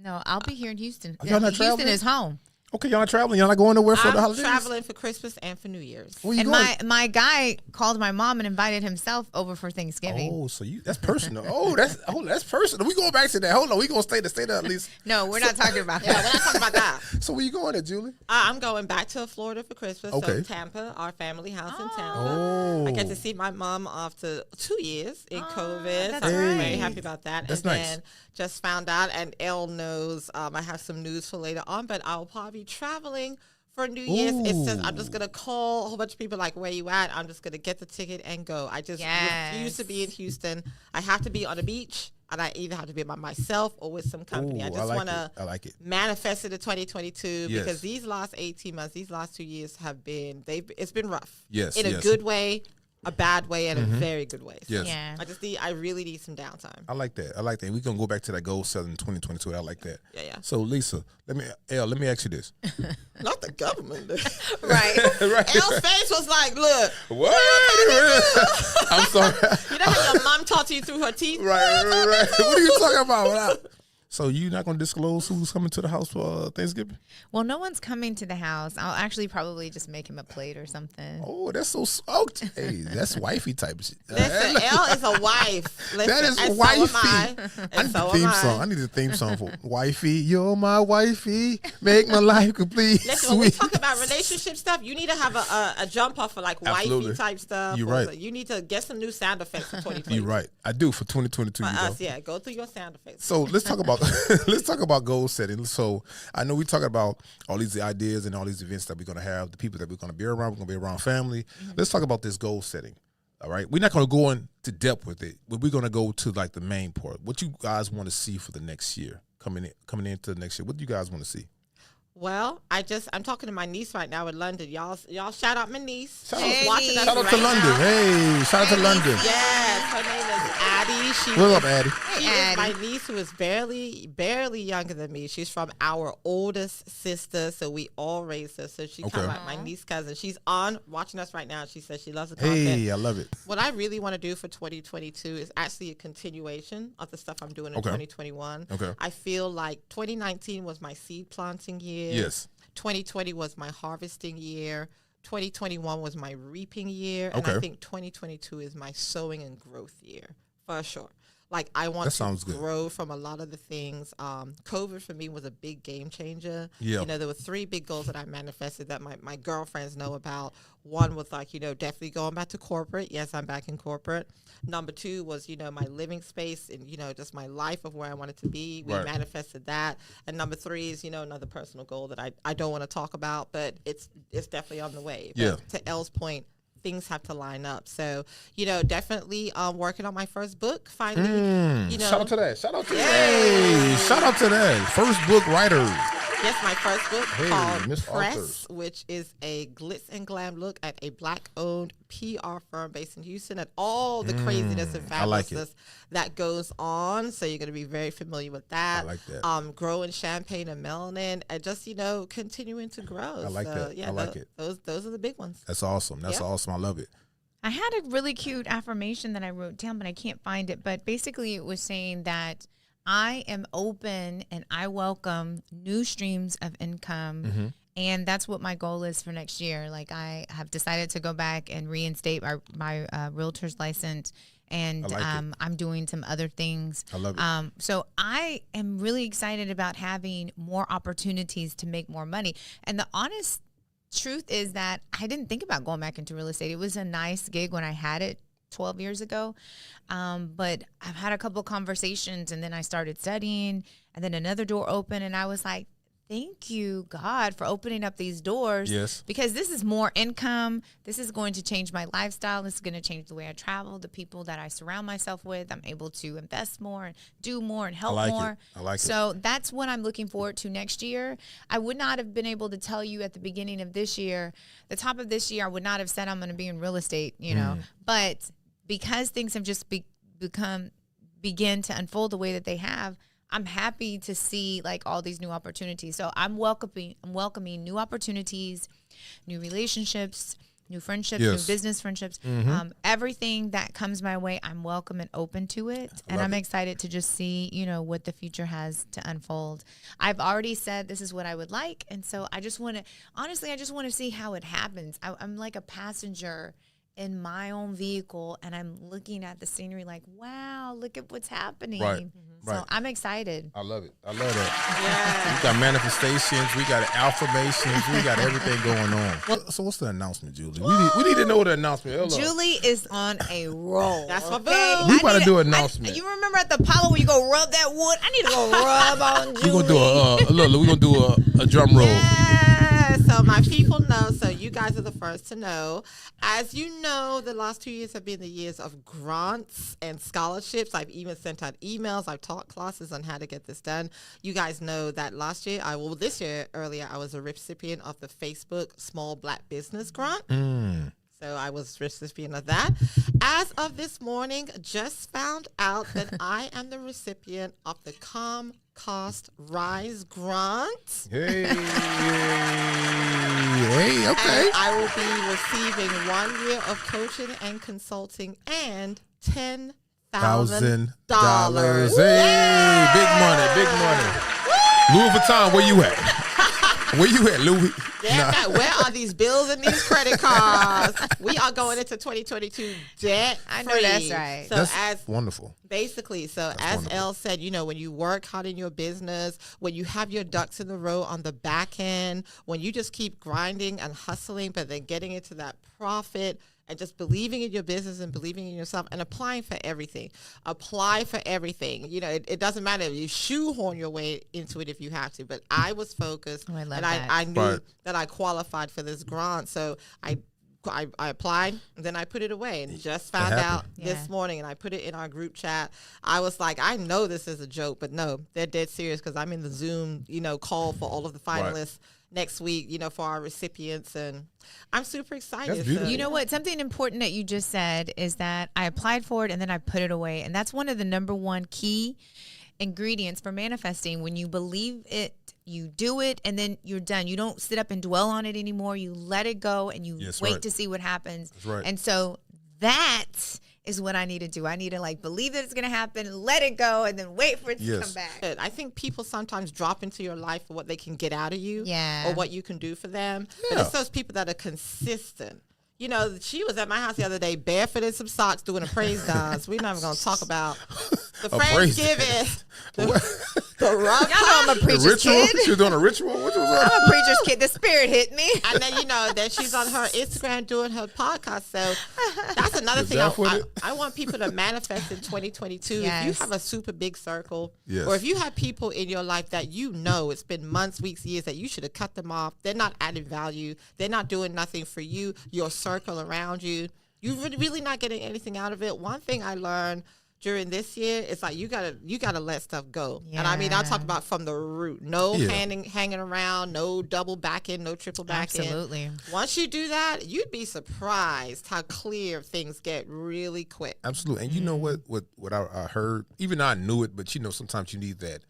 No, I'll be here in Houston. Y'all not Houston traveling? is home. Okay, y'all not traveling. Y'all not going nowhere for the I'm holidays? traveling for Christmas and for New Year's. Where you And going? my guy called my mom and invited himself over for Thanksgiving. Oh, so that's personal. That's personal. We going back to that. Hold on, we gonna stay there at least. No, we're not talking about Yeah, that. we're not talking about that. So where you going at, Julie? I'm going back to Florida for Christmas. Okay. So Tampa, our family house in Tampa. Oh. I get to see my mom after 2 years in COVID. that's So I'm right. very happy about that. That's and nice. then just found out, and Elle knows I have some news for later on, but I'll probably be traveling for New Year's. It's just, I'm just going to call a whole bunch of people like, where you at? I'm just going to get the ticket and go. I just refuse to be in Houston. I have to be on the beach. And I either have to be by myself or with some company. I just want to manifest it in 2022 because these last 18 months, these last 2 years have been, it's been rough. Yes. In a good way a bad way and a very good way. So Yes. Yeah. I really need some downtime. I like that. We're gonna go back to that goal setting in 2022. I like that. Yeah. So Lisa, let me ask you this. Not the government. Right. Right. Elle's face was like, look, What? I'm sorry. you know how your mom talked to you through her teeth? Right. What are you talking about? So you're not gonna disclose who's coming to the house for Thanksgiving? Well, no one's coming to the house. I'll actually probably just make him a plate or something. Oh, that's so soaked. Hey, that's wifey type of shit. Listen, Elle is a wife. Listen, That is and wifey. So am I. I And need so the am theme I. song. I need the theme song for wifey. You're my wifey. Make my life complete. Listen, when we Sweet. talk about relationship stuff, you need to have a jump off for like Absolutely. wifey type stuff. You're or right. You need to get some new sound effects for 2020. You're right. I do for 2022. For you know. us, yeah. Go through your sound effects. So let's talk about goal setting. So I know we're talking about all these ideas and all these events that we're going to have, the people that we're going to be around. We're going to be around family. Let's talk about this goal setting. All right, we're not going to go into depth with it, but we're going to go to like the main part. What you guys want to see for the next year coming into the next year? What do you guys want to see? Well, I'm talking to my niece right now in London. Y'all shout out my niece. Shout She's out- watching us Shout out right to London. now. Hey, shout out to London. Yes, her name is Addie. What's up, Addie? She is Addie. my niece who is barely younger than me. She's from our oldest sister, so we all raised her. So she Okay. kind of like my niece cousin. She's watching us right now. She says she loves the content. Hey, I love it. What I really want to do for 2022 is actually a continuation of the stuff I'm doing in Okay. 2021. Okay. I feel like 2019 was my seed planting year. Yes. 2020 was my harvesting year. 2021 was my reaping year. And I Okay. think 2022 is my sowing and growth year for sure. Like I want That to sounds good. grow from a lot of the things. COVID for me was a big game changer. Yeah. You know, there were 3 big goals that I manifested that my girlfriends know about. One was like, definitely going back to corporate. Yes, I'm back in corporate. Number 2 was, my living space and, just my life of where I wanted to be. We Right. manifested that. And number 3 is, another personal goal that I don't want to talk about, but it's definitely on the way. But Yeah. to Elle's point, things have to line up. So, definitely working on my first book finally. Shout out to that. Shout out to Yay. that. Hey, shout out to that. First book writer. Yes, my first book Hey, called Miss Press, Arthurs. which is a glitz and glam look at a Black-owned PR firm based in Houston and all the craziness and I like it. fabulousness that goes on. So you're going to be very familiar with that. I like that. Growing champagne and melanin and just, continuing to grow. I like that. I like it. Those are the big ones. That's awesome. That's Yeah. awesome. I love it. I had a really cute affirmation that I wrote down, but I can't find it. But basically, it was saying that I am open and I welcome new streams of income. And that's what my goal is for next year. Like I have decided to go back and reinstate my realtor's license. And I like it. I'm doing some other things. I love it. So I am really excited about having more opportunities to make more money. And the honest truth is that I didn't think about going back into real estate. It was a nice gig when I had it 12 years ago. But I've had a couple of conversations and then I started studying and then another door opened and I was like, thank you, God, for opening up these doors. Yes. Because this is more income. This is going to change my lifestyle. This is going to change the way I travel, the people that I surround myself with. I'm able to invest more and do more and help like it. more. I like it. So that's what I'm looking forward to next year. I would not have been able to tell you at the beginning of this year, the top of this year, I would not have said I'm going to be in real estate, but because things have just begin to unfold the way that they have, I'm happy to see like all these new opportunities. So I'm welcoming new opportunities, new relationships, new friendships, Yes. new business friendships. Everything that comes my way, I'm welcome and open to it. And I'm excited to just see, what the future has to unfold. I've already said this is what I would like. And so I just want to see how it happens. I'm like a passenger in my own vehicle and I'm looking at the scenery like, wow, look at what's happening. Right. So Right. I'm excited. I love it. I love that. Yeah. We got manifestations. We got affirmations. We got everything going on. So what's the announcement, Julie? We need to know the announcement. Hello. Julie is on a roll. That's my okay? boo. We I about to need do an announcement. You remember at the Apollo where you go rub that wood? I need to go rub on Julie. We're gonna do a drum roll. Yeah, so my people know, so you guys are the first to know. As you know, the last 2 years have been the years of grants and scholarships. I've even sent out emails. I've taught classes on how to get this done. You guys know that this year, earlier, I was a recipient of the Facebook Small Black Business Grant. So I was recipient of that. As of this morning, just found out that I am the recipient of the Cost Rise Grant. Hey, okay. And I will be receiving 1 year of coaching and consulting and $10,000. Hey, big money, big money. Louis Vuitton, where you at? Where you at, Louis? Where are these bills and these credit cards? We are going into 2022 debt. I know that's right. So that's wonderful. Basically, as Elle said, when you work hard in your business, when you have your ducks in the row on the back end, when you just keep grinding and hustling, but then getting into that profit and just believing in your business and believing in yourself and applying for everything. Apply for everything. It doesn't matter if you shoehorn your way into it if you have to. But I was focused, I love and that. I knew that I qualified for this grant. So I applied, and then I put it away, and just found out this morning, and I put it in our group chat. I was like, I know this is a joke, but no, they're dead serious because I'm in the Zoom, call for all of the finalists next week, for our recipients, and I'm super excited. That's beautiful. You know what? Something important that you just said is that I applied for it and then I put it away, and that's one of the number one key ingredients for manifesting. When you believe it, you do it, and then you're done. You don't sit up and dwell on it anymore. You let it go, and you wait to see what happens. That's right. And so that is what I need to do. I need to believe that it's going to happen, let it go, and then wait for it to come back. I think people sometimes drop into your life for what they can get out of you or what you can do for them. Yeah. But it's those people that are consistent. She was at my house the other day, barefoot in some socks, doing a praise dance. We're not even going to talk about the Friendsgiving, the rough. Y'all know I'm a preacher's kid. She was doing a ritual? What was that? I'm a preacher's kid. The spirit hit me. And then, then she's on her Instagram doing her podcast. So that's another thing I want people to manifest in 2022. If you have a super big circle, or if you have people in your life that it's been months, weeks, years that you should have cut them off. They're not adding value. They're not doing nothing for you. Your circle around you, you're really not getting anything out of it. One thing I learned during this year is you gotta let stuff go. And I mean, I'll talk about from the root. No hanging around, no double back in, no triple back in. Absolutely. Once you do that, you'd be surprised how clear things get really quick. Absolutely. And you know what I heard, even though I knew it, but sometimes you need that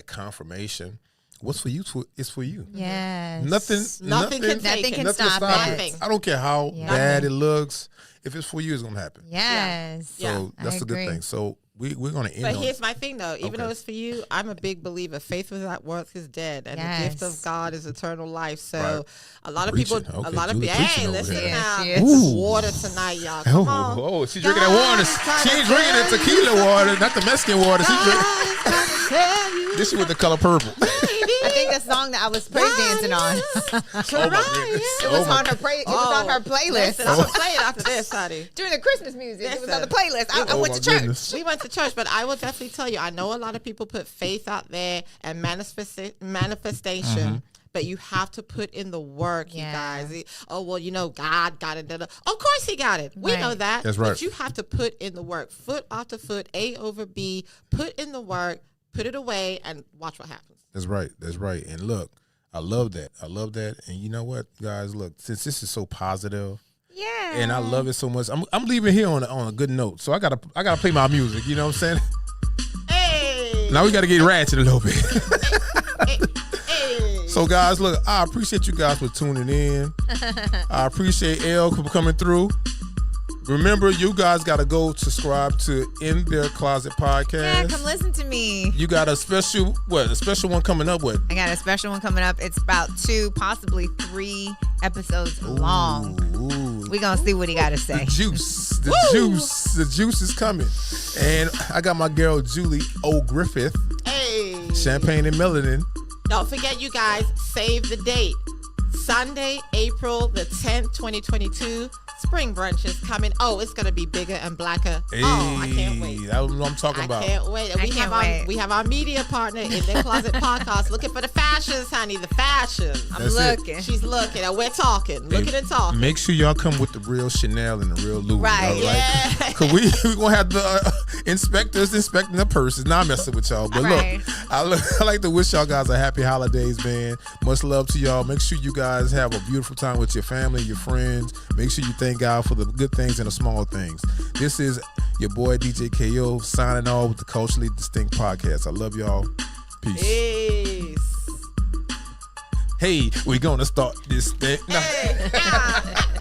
confirmation. What's for you is for you. Yes. Nothing can stop it. I don't care how bad it looks. If it's for you, it's gonna happen. Yes. So that's a good thing. So we're gonna end. But here's my thing, though. Even though it's for you, I'm a big believer. Faith without works is dead, and the gift of God is eternal life. So a lot of people, hey, listen now. Water tonight, y'all. Come on. Oh, she's drinking that water. She ain't drinking the tequila water, not the Mexican water. She's drinking. This is with the color purple. I think the song that I was praise dancing on. It was on her playlist. I'm gonna play it after this, honey. During the Christmas music, it was on the playlist. I went to church. Goodness. We went to church, but I will definitely tell you, I know a lot of people put faith out there and manifestation. But you have to put in the work, you guys. Oh, well, God got it. Of course he got it. We know that. That's right. But you have to put in the work. Foot after foot, A over B. Put in the work, put it away, and watch what happens. That's right. And look, I love that. And you know what, guys? Look, since this is so positive, and I love it so much, I'm leaving here on a good note. So I gotta play my music. You know what I'm saying? Hey. Now we gotta get ratchet a little bit. So guys, look, I appreciate you guys for tuning in. I appreciate Elle for coming through. Remember, you guys got to go subscribe to In Their Closet podcast. Yeah, come listen to me. You got a special one coming up with? I got a special one coming up. It's about 2, possibly 3 episodes long. We're going to see what he got to say. The juice is coming. And I got my girl, Julie O. Griffith. Hey. Champagne and Melanin. Don't forget, you guys, save the date. Sunday, April the 10th, 2022. Spring brunch is coming. Oh, it's going to be bigger and blacker. Hey, I can't wait. That's what I'm talking about. I can't wait. We have our media partner in their closet podcast looking for the fashions, honey. The fashions. I'm looking. She's looking. And we're talking. Looking and talking. Make sure y'all come with the real Chanel and the real Louis. Right. Yeah. Because we're going to have the inspectors inspecting the purses. Now I'm messing with y'all. But look, I like to wish y'all guys a happy holidays, man. Much love to y'all. Make sure you guys have a beautiful time with your family, your friends. Make sure you thank thank God for the good things and the small things. This is your boy DJ KO signing off with the Culturally Distinct Podcast. I love y'all. Peace. Peace. Hey, we're gonna start this thing. Hey.